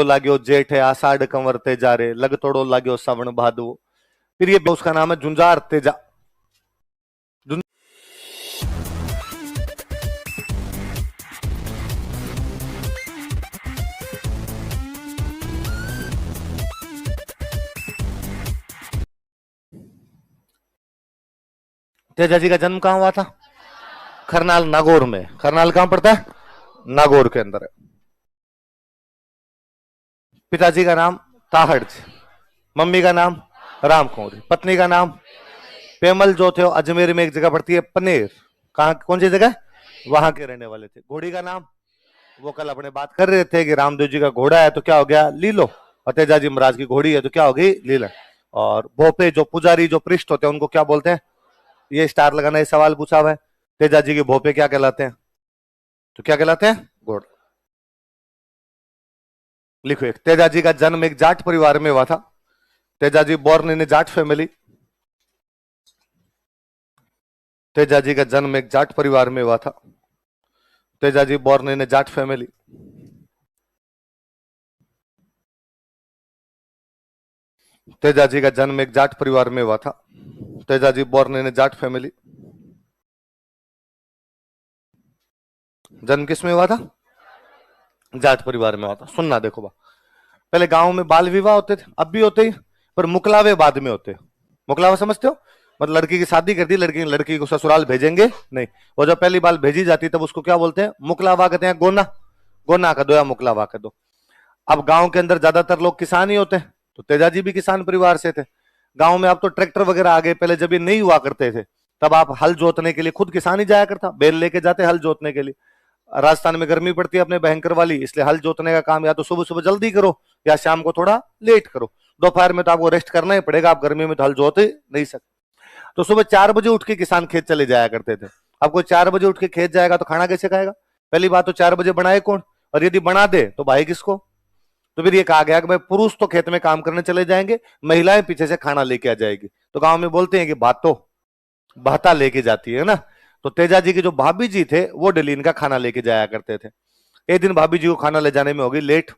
लाग्यो जेठ है आषाढ़ कंवरते जा रे, लग तोड़ो लाग्यो सावन भादो। फिर ये उसका नाम है झुंझार तेजा। तेजा जी का जन्म कहां हुआ था? करनाल नागौर में। करनाल कहां पड़ता है? नागौर के अंदर है। पिताजी का नाम ताहड़, मम्मी का नाम राम कौरी, पत्नी का नाम पेमल जो थे अजमेर में एक जगह पड़ती है पनेर, कहां कौन सी जगह? वहां के रहने वाले थे। घोड़ी का नाम वो कल अपने बात कर रहे थे कि रामदेव जी का घोड़ा है तो क्या हो गया? लीलो, और तेजा जी महाराज की घोड़ी है तो क्या हो गई? लीला। और भोपे जो पुजारी जो पृष्ठ होते हैं उनको क्या बोलते हैं? ये स्टार लगाना, ये सवाल पूछा हुआ है। तेजा जी के भोपे क्या कहलाते हैं? तो क्या कहलाते हैं? घोड़ा। लिखो एक, तेजा जी का जन्म एक जाट परिवार में हुआ था। Teja ji born in Jat family. Teja ji का जन्म एक जाट परिवार में हुआ था। Teja ji born in Jat family. Teja ji का जन्म एक जाट परिवार में हुआ था। Teja ji born in Jat family. जन्म किस में हुआ था? जाट परिवार में हुआ था। सुनना देखो बा, पहले गांव में बाल विवाह होते थे, अब भी होते ही, पर मुकलावे बाद में होते। मुकलावा समझते हो? मतलब लड़की की शादी कर दी, लड़की को ससुराल भेजेंगे नहीं, वो जब पहली बार भेजी जाती तब उसको क्या बोलते हैं? मुकलावा कहते हैं। गोना, गोना कर दो या मुकलावा कर दो। अब गांव के अंदर ज्यादातर लोग किसान ही होते हैं, तो तेजा जी भी किसान परिवार से थे। गांव में अब तो ट्रैक्टर वगैरह आ गए, पहले जब ये नहीं हुआ करते थे तब आप हल जोतने के लिए खुद किसान ही जाया करता, बैल लेके जाते हल जोतने के लिए। राजस्थान में गर्मी पड़ती है अपने भयंकर वाली, इसलिए हल जोतने का काम या तो सुबह सुबह जल्दी करो या शाम को थोड़ा लेट करो। दोपहर में तो आपको रेस्ट करना ही पड़ेगा, आप गर्मी में तो हल जोते नहीं सकते। तो सुबह 4 बजे उठ के किसान खेत चले जाया करते थे। अब कोई 4 बजे उठ के खेत जाएगा तो खाना कैसे खाएगा? पहली बात तो 4 बजे बनाए कौन, और यदि बना दे तो भाई किसको? तो फिर ये कहा गया कि भाई पुरुष तो खेत में काम करने चले जाएंगे, महिलाएं पीछे से खाना लेके आ जाएगी। तो गांव में बोलते हैं कि भातो भाता लेके जाती है ना। तो तेजा जी के जो भाभी जी थे वो डेली इनका खाना लेके जाया करते थे। एक दिन भाभी जी को खाना ले जाने में हो गई लेट,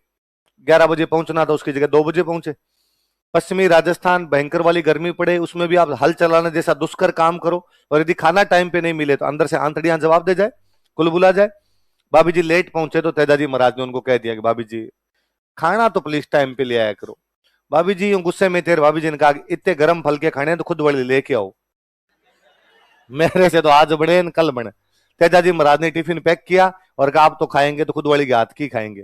11 बजे पहुंचना था उसकी जगह 2 बजे पहुंचे। पश्चिमी राजस्थान भयंकर वाली गर्मी पड़े, उसमें भी आप हल चलाने जैसा दुष्कर काम करो, और यदि खाना टाइम पे नहीं मिले तो अंदर से आंतड़ियां जवाब दे जाए, कुल बुला जाए। भाभी जी लेट पहुंचे तो तेजा जी महाराज ने उनको कह दिया कि भाभी जी खाना तो प्लीज टाइम पे ले आया करो। भाभी जी गुस्से में थे, भाभी जी ने कहा इतने गर्म फल के खाने तो खुद बड़े लेके आओ, मेरे से तो आज बने न कल बने। तेजा जी महाराज ने टिफिन पैक किया और कहा आप तो खाएंगे तो खुद वाली के हाथ की खाएंगे।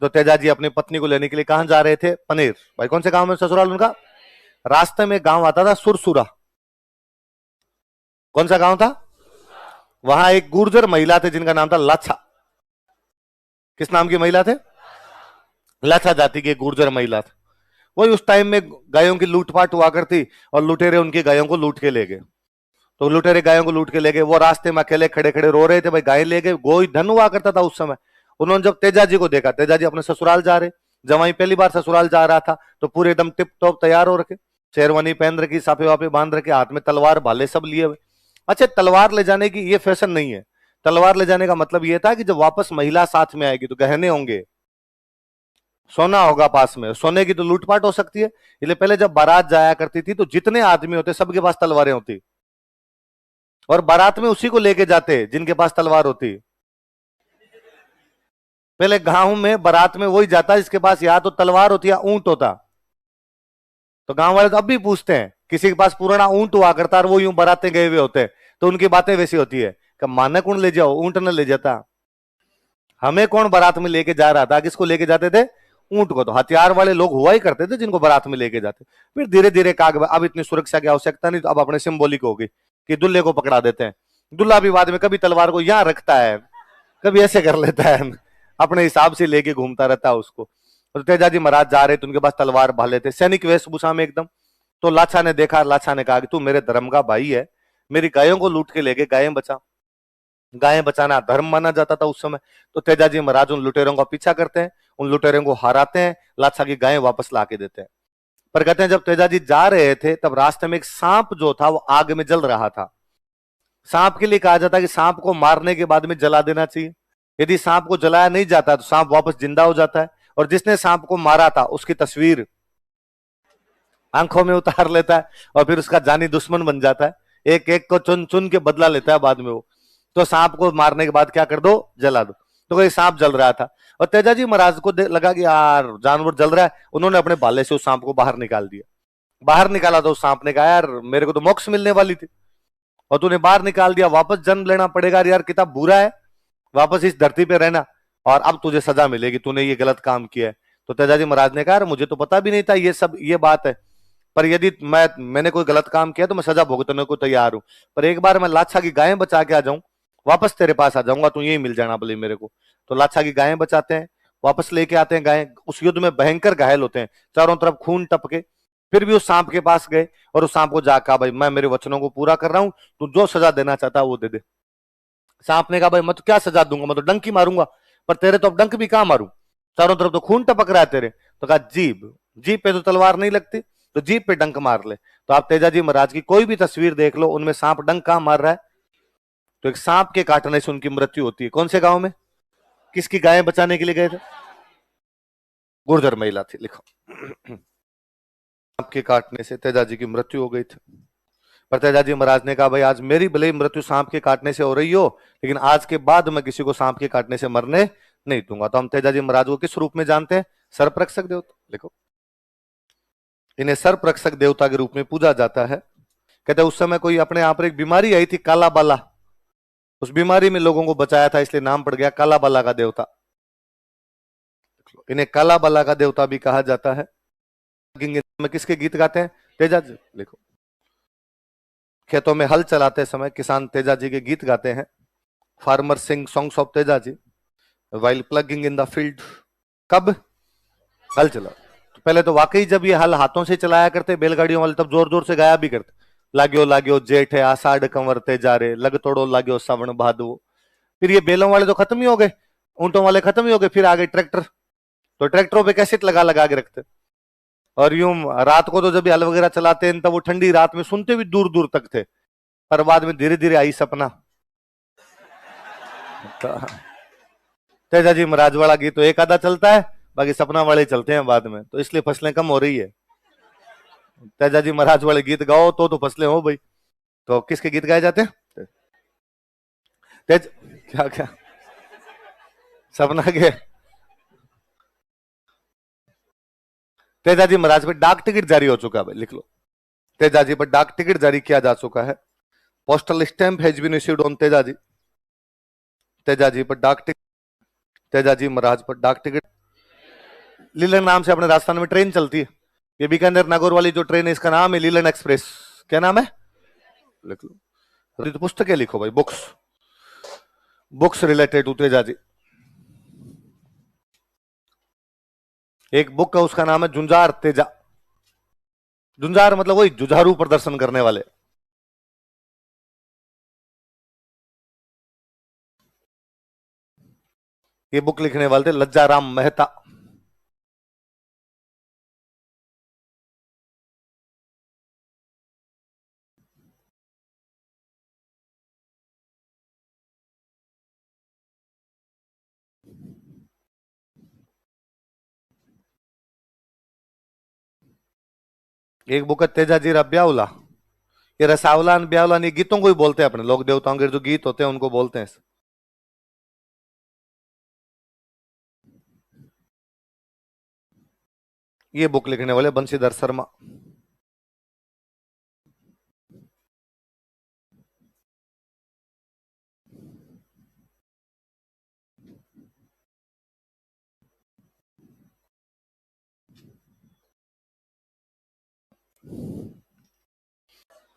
तो तेजा जी अपनी पत्नी को लेने के लिए कहां जा रहे थे? पनेर। भाई कौन से गांव में ससुराल उनका? रास्ते में गांव आता था सुरसुरा। कौन सा गांव था? वहां एक गुर्जर महिला थे जिनका नाम था लाछा। किस नाम की महिला थे? लाछा जाति की गुर्जर महिला थे। वही उस टाइम में गायों की लूटपाट हुआ करती और लुटेरे उनकी गायों को लूट के ले गए। तो लुटेरे गायों को लूट के ले गए, वो रास्ते में अकेले खड़े खड़े रो रहे थे, भाई गाय ले गए। गोई धन हुआ करता था उस समय। उन्होंने जब तेजा जी को देखा, तेजा जी अपने ससुराल जा रहे, जवाई पहली बार ससुराल जा रहा था तो पूरे एकदम टिप टॉप तैयार हो रखे, शेरवानी पहन रखी, साफे वाफे बांध रखे, हाथ में तलवार भाले सब लिए हुए। अच्छा, तलवार ले जाने की ये फैशन नहीं है। तलवार ले जाने का मतलब ये था कि जब वापस महिला साथ में आएगी तो गहने होंगे, सोना होगा पास में, सोने की तो लूटपाट हो सकती है। इसलिए पहले जब बारात जाया करती थी तो जितने आदमी होते सबके पास तलवारें होती, और बारात में उसी को लेके जाते जिनके पास तलवार होती। पहले गांव में बारात में वही जाता जिसके पास या तो तलवार होती या ऊंट होता। तो गांव वाले तो अब भी पूछते हैं, किसी के पास पुराना ऊंट हुआ करता और वो यूं बारातें गए हुए होते तो उनकी बातें वैसी होती है कि माने कौन ले जाओ, ऊंट न ले जाता। हमें कौन बारात में लेके जा रहा था? किसको लेके जाते थे? ऊंट को। तो हथियार वाले लोग हुआ ही करते थे जिनको बारात में लेके जाते। फिर धीरे धीरे काग अब इतनी सुरक्षा की आवश्यकता नहीं, तो अब अपने सिंबॉलिक हो गई कि दूल्हे को पकड़ा देते हैं। दूल्हा भी बाद में कभी तलवार को यहां रखता है, कभी ऐसे कर लेता है, अपने हिसाब से लेके घूमता रहता है उसको। तो तेजा जी महाराज जा रहे थे, उनके पास तलवार भाले थे, सैनिक वेशभूषा में एकदम। तो लाछा ने देखा, लाछा ने कहा कि तू मेरे धर्म का भाई है, मेरी गायों को लूट के लेके गायें बचा। गायें बचाना धर्म माना जाता था उस समय। तो तेजा जी महाराज उन लुटेरों का पीछा करते हैं, उन लुटेरों को हराते हैं, लाछा की गायें वापस ला के देते हैं। पर कहते हैं जब तेजा जी जा रहे थे तब रास्ते में एक सांप जो था वो आग में जल रहा था। सांप के लिए कहा जाता है कि सांप को मारने के बाद में जला देना चाहिए। यदि सांप को जलाया नहीं जाता तो सांप वापस जिंदा हो जाता है और जिसने सांप को मारा था उसकी तस्वीर आंखों में उतार लेता है और फिर उसका जानी दुश्मन बन जाता है, एक एक को चुन चुन के बदला लेता है बाद में वो। तो सांप को मारने के बाद क्या कर दो, जला दो। तो कोई सांप जल रहा था और तेजाजी महाराज को लगा कि यार जानवर जल रहा है, उन्होंने अपने भाले से उस सांप को बाहर निकाल दिया। बाहर निकाला तो उस सांप ने कहा यार मेरे को तो मोक्ष मिलने वाली थी और तूने बाहर निकाल दिया, वापस जन्म लेना पड़ेगा यार, कितना बुरा है, वापस इस धरती पे रहना और अब तुझे सजा मिलेगी, तूने ये गलत काम किया है। तो तेजाजी महाराज ने कहा मुझे तो पता भी नहीं था ये सब ये बात है, पर यदि मैंने कोई गलत काम किया तो मैं सजा भुगतने को तैयार हूं, पर एक बार मैं लाछा की गायें बचा के आ जाऊं, वापस तेरे पास आ जाऊंगा, तू यही मिल जाना बोले मेरे को। तो लाछा की गायें बचाते हैं, वापस लेके आते हैं गायें। उस युद्ध में भयंकर घायल होते हैं, चारों तरफ खून टपके, फिर भी उस सांप के पास गए और उस सांप को जाकर भाई मैं मेरे वचनों को पूरा कर रहा हूं, तू जो सजा देना चाहता है वो दे दे। सांप ने कहा भाई मैं तो क्या सजा दूंगा, मैं तो डंक ही मारूंगा, पर तेरे तो अब डंक भी कहां मारूं, चारों तरफ तो खून टपक रहा है तेरे। तो कहा जीभ, जीभ पे तो तलवार नहीं लगती, तो जीभ पे डंक मार ले। तो आप तेजाजी महाराज की कोई भी तस्वीर देख लो, उनमें सांप डंक कहां मार रहा है, तो एक सांप के काटने से उनकी मृत्यु होती है। कौन से गांव में, किसकी गायें बचाने के लिए गए थे, गुर्जर महिला थी, लिखो। सांप के काटने से तेजाजी की मृत्यु हो गई थी। पर तेजाजी महाराज ने कहा भाई आज मेरी भले ही मृत्यु सांप के काटने से हो रही हो, लेकिन आज के बाद मैं किसी को सांप के काटने से मरने नहीं दूंगा। तो हम तेजाजी महाराज को किस रूप में जानते हैं, सर्परक्षक देवता, लिखो। इन्हें सर्परक्षक देवता के रूप में पूजा जाता है। कहते उस समय कोई अपने यहाँ पर एक बीमारी आई थी काला बाला, उस बीमारी में लोगों को बचाया था, इसलिए नाम पड़ गया काला बाला का देवता। इन्हें काला बाला का देवता भी कहा जाता है। में किसके गीत गाते हैं, तेजाजी, लिखो। खेतों में हल चलाते समय किसान तेजाजी के गीत गाते हैं। Farmer sing songs of Tejaji while plugging in the field. कब हल चला, तो पहले तो वाकई जब ये हल हाथों से चलाया करते बैलगाड़ियों वाले, तब जोर जोर से गाया भी करते, लाग्यो लाग्यो जेठ है आषाढ़ कंवरते जा रे, लग तोड़ो लाग्यो सावन भादो। फिर ये बैलों वाले तो खत्म ही हो गए, ऊंटों वाले खत्म ही हो गए, फिर आ गए ट्रैक्टर, तो ट्रैक्टरों पे कैसेट लगा लगा के रखते, और यूं रात को तो जब हल वगैरह चलाते हैं तब वो ठंडी रात में सुनते भी दूर दूर तक थे। पर बाद में धीरे धीरे आई सपना। तेजाजी महाराज वाला गीत तो एक आधा चलता है, बाकी सपना वाले चलते हैं बाद में, तो इसलिए फसलें कम हो रही है। तेजाजी महाराज वाले गीत गाओ तो फसलें हो भाई। तो किसके गीत गाए जाते हैं, तेज क्या क्या सपना के। तेजाजी महाराज पे डाक टिकट जारी हो चुका है, लिख लो। तेजाजी पर डाक टिकट जारी किया जा चुका है। Postal stamp has been issued on Tejaji. Tejaji पर डाक टिकट, तेजाजी महाराज पर डाक टिकट। लीलन नाम से अपने राजस्थान में ट्रेन चलती है, ये बीकानेर नागौर वाली जो ट्रेन है इसका नाम है लीलन एक्सप्रेस। क्या नाम है, लिख लो। तो पुस्तकें लिखो भाई, books, books related to Tejaji. एक बुक है उसका नाम है जुंजार तेजा। जुंजार मतलब वही जुझारू प्रदर्शन करने वाले। ये बुक लिखने वाले थे लज्जाराम मेहता। एक बुक है तेजाजी ब्यावला। ये रसावला ब्यावला, ये गीतों को ही बोलते हैं अपने लोग, देवताओं के जो गीत होते हैं उनको बोलते हैं। ये बुक लिखने वाले बंशीधर शर्मा।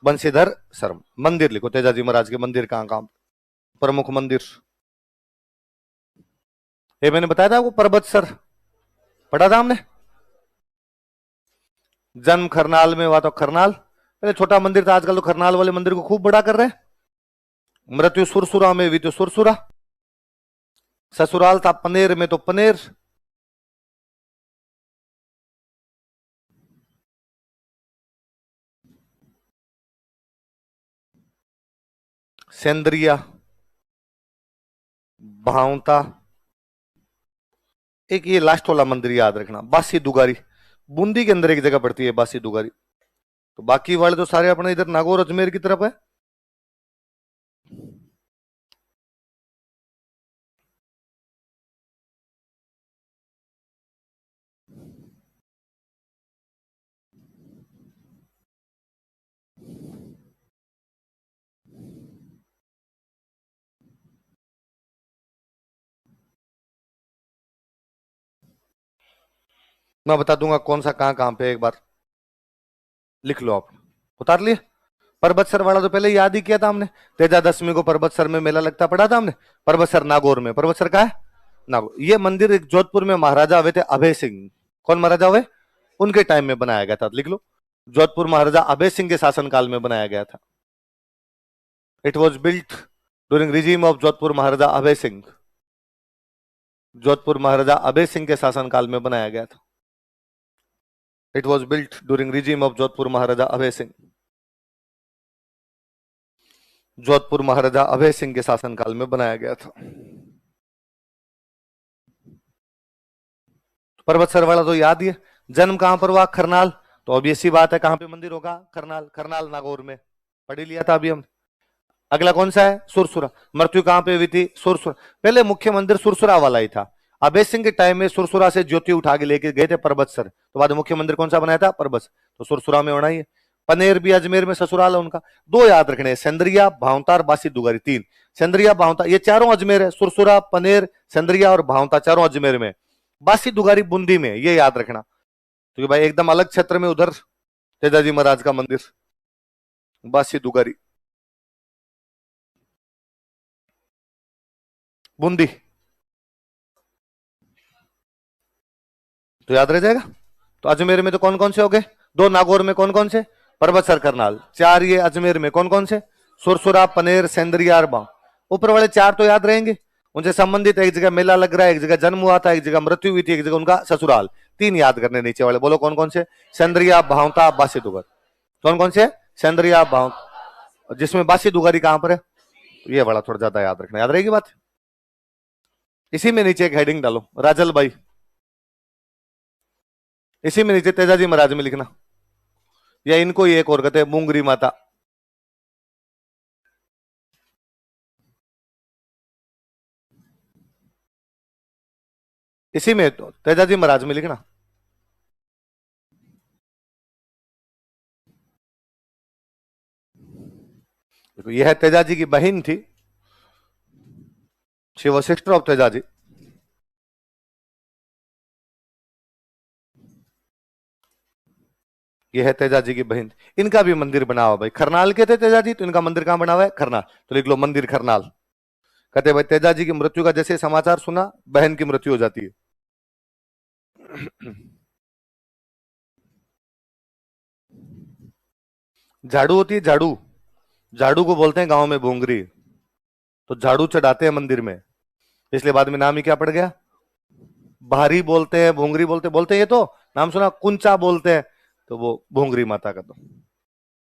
बंशीधर शर्मा। मंदिर लिखो, तेजाजी महाराज के मंदिर कहां कहां, प्रमुख मंदिर। ये मैंने बताया था आपको, पर्वत सर पढ़ा था हमने। जन्म खरनाल में हुआ, तो खरनाल पहले छोटा मंदिर था, आजकल तो खरनाल वाले मंदिर को खूब बड़ा कर रहे हैं। मृत्यु सुरसुरा में भी तो सुरसुरा, ससुराल था पनेर में तो पनेर। सेंद्रिया, भावता, एक ये लास्ट वाला मंदिर याद रखना, बासी दुगारी, बूंदी के अंदर एक जगह पड़ती है बासी दुगारी। तो बाकी वाले तो सारे अपने इधर नागौर अजमेर की तरफ है। मैं बता दूंगा कौन सा कहां कहां पे, एक बार लिख लो आप। उतार लिए? परबतसर वाला तो पहले याद ही किया था हमने। तेजा दशमी को परबतसर में मेला लगता पड़ा था हमने। परबतसर नागौर में, परबतसर का है नागौर। ये मंदिर एक जोधपुर में महाराजा हुए थे अभय सिंह। कौन महाराजा हुए? उनके टाइम में बनाया गया था, लिख लो। जोधपुर महाराजा अभय सिंह के शासनकाल में बनाया गया था। It was built during regime of Jodhpur Maharaja Abhay Singh. Jodhpur Maharaja Abhay Singh के शासनकाल में बनाया गया था। It was built during regime of Jodhpur Maharaja Abhay Singh. Jodhpur Maharaja Abhay Singh के शासनकाल में बनाया गया था। परबतसर वाला तो याद ही है। जन्म कहां पर हुआ? खरनाल। तो अब ऐसी बात है, कहां पे मंदिर होगा? खरनाल। खरनाल नागौर में, पढ़ ही लिया था अभी हम। अगला कौन सा है? सुरसुरा। मृत्यु कहां पे हुई थी? सुरसुरा। पहले मुख्य मंदिर सुरसुरा वाला ही था। अभय सिंह के टाइम में सुरसुरा से ज्योति उठा के लेके गए थे परबतसर, तो बाद मुख्य मंदिर कौन सा बनाया था? परबतसर। तो सुरसुरा में होना ही है। पनेर भी अजमेर में ससुराल है उनका। दो याद रखने, सेंद्रिया, भावतार, बासी दुगारी, तीन। सेंद्रिया, भावता, ये चारों अजमेर है। सुरसुरा, पनेर, सेंद्रिया और भावता चारों अजमेर में। बासी दुगारी बूंदी में, ये याद रखना, क्योंकि भाई एकदम अलग क्षेत्र में उधर तेजाजी महाराज का मंदिर। बासी दुगारी बूंदी, तो याद रह जाएगा। तो अजमेर में तो कौन कौन से हो गए? दो। नागौर में कौन कौन से? परबतसर, करनाल। चार ये अजमेर में कौन कौन से? सुरसुरा, पनेर, सेंद्रिया और बाव। ऊपर वाले चार तो याद रहेंगे, उनसे संबंधित एक जगह मेला लग रहा है, एक जगह जन्म हुआ था, एक जगह मृत्यु हुई थी, एक जगह उनका ससुराल। तीन याद करने नीचे वाले, बोलो कौन कौन से? सेंद्रिया, भावता, बासी दुगार। कौन कौन से? सेंद्रिया, भाव, जिसमें बासी दुगारी कहां पर है? तो ये बड़ा थोड़ा ज्यादा याद रखना, याद रहेगी बात। इसी में नीचे एक हेडिंग डालो, राजल भाई। इसी में नीचे तेजाजी महाराज में लिखना, या इनको ही एक और कहते हैं मुंगरी माता। इसी में तो तेजाजी महाराज में लिखना। देखो यह तेजाजी की बहन थी, she was sister of Tejaji. यह है तेजाजी की बहन। इनका भी मंदिर बना हुआ भाई, खरनाल के थे तेजाजी, तो इनका मंदिर कहां बना हुआ है? खरनाल। तो लिख लो मंदिर खरनाल। कहते भाई तेजाजी की मृत्यु का जैसे समाचार सुना, बहन की मृत्यु हो जाती है। झाड़ू होती है, झाड़ू। झाड़ू को बोलते हैं गांव में भोंगरी। तो झाड़ू चढ़ाते हैं मंदिर में, इसलिए बाद में नाम ही क्या पड़ गया? भारी बोलते हैं, भोंगरी बोलते बोलते हैं। ये तो नाम सुना, कुंचा बोलते हैं, तो वो भोंगरी माता का। तो